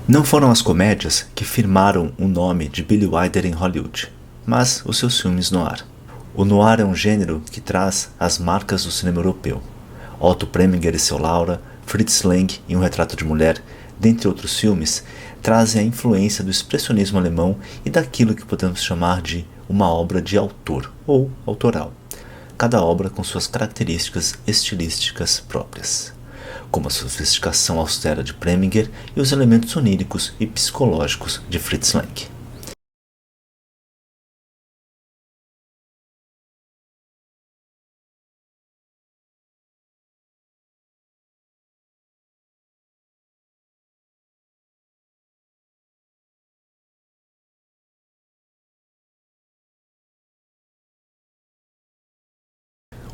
Não foram as comédias que firmaram o nome de Billy Wilder em Hollywood, mas os seus filmes noir. O noir é um gênero que traz as marcas do cinema europeu. Otto Preminger e seu Laura, Fritz Lang e Um Retrato de Mulher, dentre outros filmes, trazem a influência do expressionismo alemão e daquilo que podemos chamar de uma obra de autor ou autoral, cada obra com suas características estilísticas próprias, como a sofisticação austera de Preminger e os elementos oníricos e psicológicos de Fritz Lang.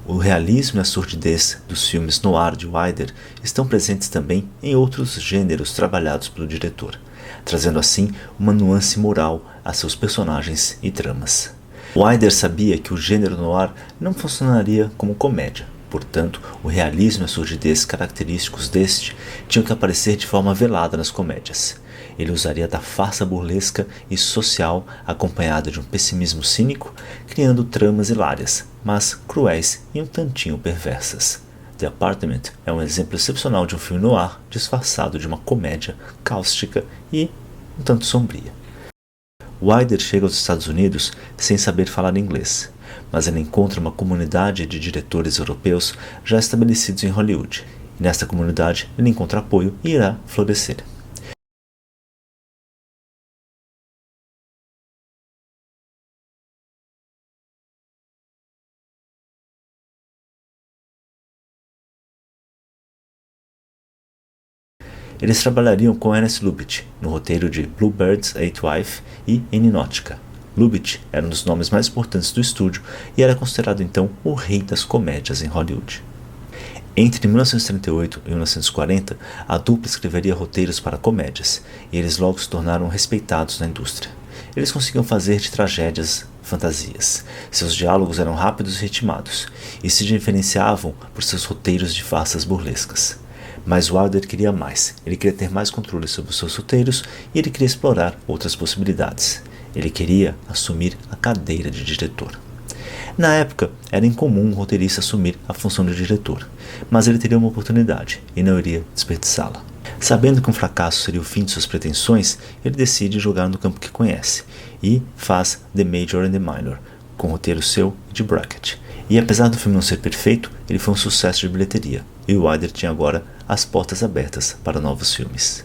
O realismo e a sordidez dos filmes noir de Wilder estão presentes também em outros gêneros trabalhados pelo diretor, trazendo assim uma nuance moral a seus personagens e tramas. Wilder sabia que o gênero noir não funcionaria como comédia, portanto, o realismo e a sordidez característicos deste tinham que aparecer de forma velada nas comédias. Ele usaria da farsa burlesca e social acompanhada de um pessimismo cínico, criando tramas hilárias, mas cruéis e um tantinho perversas. The Apartment é um exemplo excepcional de um filme noir disfarçado de uma comédia cáustica e um tanto sombria. Wilder chega aos Estados Unidos sem saber falar inglês, mas ele encontra uma comunidade de diretores europeus já estabelecidos em Hollywood, e nesta comunidade ele encontra apoio e irá florescer. Eles trabalhariam com Ernest Lubitsch no roteiro de Bluebird's Eighth Wife e Ninotchka. Lubitsch era um dos nomes mais importantes do estúdio e era considerado então o rei das comédias em Hollywood. Entre 1938 e 1940, a dupla escreveria roteiros para comédias, e eles logo se tornaram respeitados na indústria. Eles conseguiam fazer de tragédias fantasias. Seus diálogos eram rápidos e ritmados, e se diferenciavam por seus roteiros de farsas burlescas. Mas Wilder queria mais. Ele queria ter mais controle sobre os seus roteiros e ele queria explorar outras possibilidades. Ele queria assumir a cadeira de diretor. Na época, era incomum um roteirista assumir a função de diretor, mas ele teria uma oportunidade e não iria desperdiçá-la. Sabendo que um fracasso seria o fim de suas pretensões, ele decide jogar no campo que conhece e faz The Major and the Minor, com roteiro seu e de Brackett. E apesar do filme não ser perfeito, ele foi um sucesso de bilheteria, e Wilder tinha agora as portas abertas para novos filmes.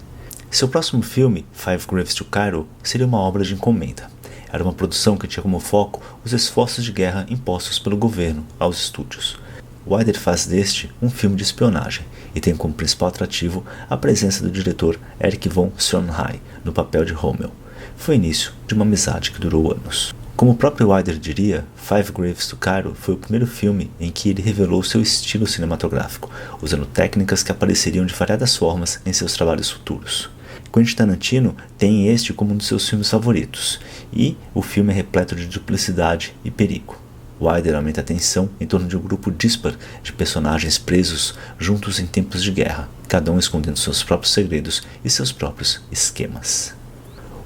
Seu próximo filme, Five Graves to Cairo, seria uma obra de encomenda. Era uma produção que tinha como foco os esforços de guerra impostos pelo governo aos estúdios. Wilder faz deste um filme de espionagem e tem como principal atrativo a presença do diretor Erich von Stroheim no papel de Rommel. Foi o início de uma amizade que durou anos. Como o próprio Wilder diria, Five Graves to Cairo foi o primeiro filme em que ele revelou seu estilo cinematográfico, usando técnicas que apareceriam de variadas formas em seus trabalhos futuros. Quentin Tarantino tem este como um dos seus filmes favoritos, e o filme é repleto de duplicidade e perigo. Wilder aumenta a tensão em torno de um grupo dispar de personagens presos juntos em tempos de guerra, cada um escondendo seus próprios segredos e seus próprios esquemas.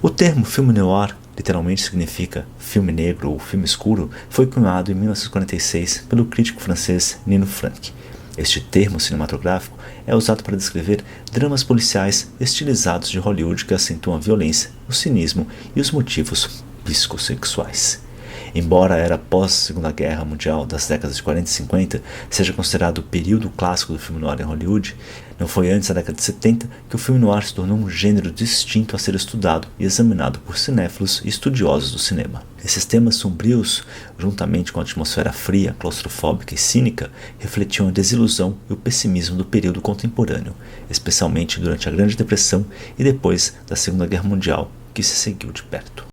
O termo filme noir literalmente significa filme negro ou filme escuro, foi cunhado em 1946 pelo crítico francês Nino Frank. Este termo cinematográfico é usado para descrever dramas policiais estilizados de Hollywood que acentuam a violência, o cinismo e os motivos psicossexuais. Embora a era pós-Segunda Guerra Mundial das décadas de 40 e 50 seja considerado o período clássico do filme noir em Hollywood, não foi antes da década de 70 que o filme noir se tornou um gênero distinto a ser estudado e examinado por cinéfilos e estudiosos do cinema. Esses temas sombrios, juntamente com a atmosfera fria, claustrofóbica e cínica, refletiam a desilusão e o pessimismo do período contemporâneo, especialmente durante a Grande Depressão e depois da Segunda Guerra Mundial, que se seguiu de perto.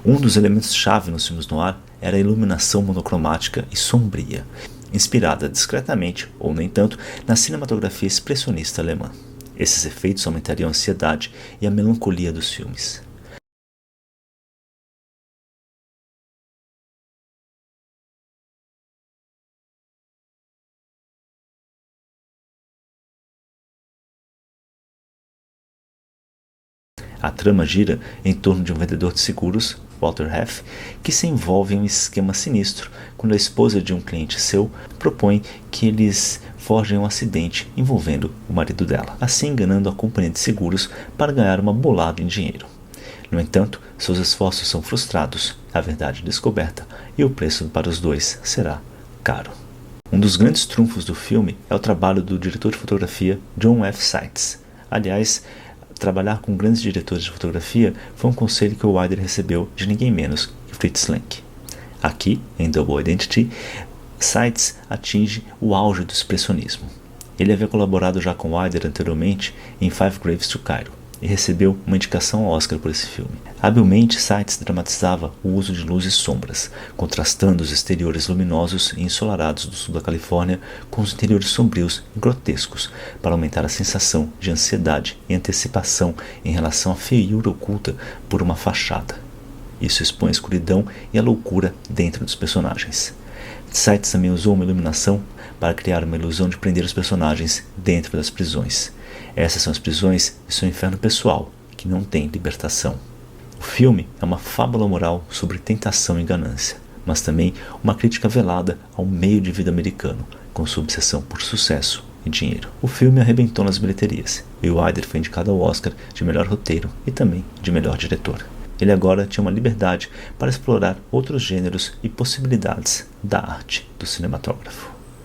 Um dos elementos-chave nos filmes noir era a iluminação monocromática e sombria, inspirada discretamente, ou nem tanto, na cinematografia expressionista alemã. Esses efeitos aumentariam a ansiedade e a melancolia dos filmes. A trama gira em torno de um vendedor de seguros, Walter Heath, que se envolve em um esquema sinistro quando a esposa de um cliente seu propõe que eles forjem um acidente envolvendo o marido dela, assim enganando a companhia de seguros para ganhar uma bolada em dinheiro. No entanto, seus esforços são frustrados, a verdade descoberta e o preço para os dois será caro. Um dos grandes trunfos do filme é o trabalho do diretor de fotografia John F. Seitz. Aliás, trabalhar com grandes diretores de fotografia foi um conselho que o Wilder recebeu de ninguém menos que Fritz Lang. Aqui, em Double Identity, Seitz atinge o auge do expressionismo. Ele havia colaborado já com Wilder anteriormente em Five Graves to Cairo e recebeu uma indicação ao Oscar por esse filme. Habilmente, Seitz dramatizava o uso de luz e sombras, contrastando os exteriores luminosos e ensolarados do sul da Califórnia com os interiores sombrios e grotescos, para aumentar a sensação de ansiedade e antecipação em relação à feiura oculta por uma fachada. Isso expõe a escuridão e a loucura dentro dos personagens. Seitz também usou uma iluminação para criar uma ilusão de prender os personagens dentro das prisões. Essas são as prisões de seu inferno pessoal, que não tem libertação. O filme é uma fábula moral sobre tentação e ganância, mas também uma crítica velada ao meio de vida americano, com sua obsessão por sucesso e dinheiro. O filme arrebentou nas bilheterias, e Wilder foi indicado ao Oscar de melhor roteiro e também de melhor diretor. Ele agora tinha uma liberdade para explorar outros gêneros e possibilidades da arte do cinematógrafo.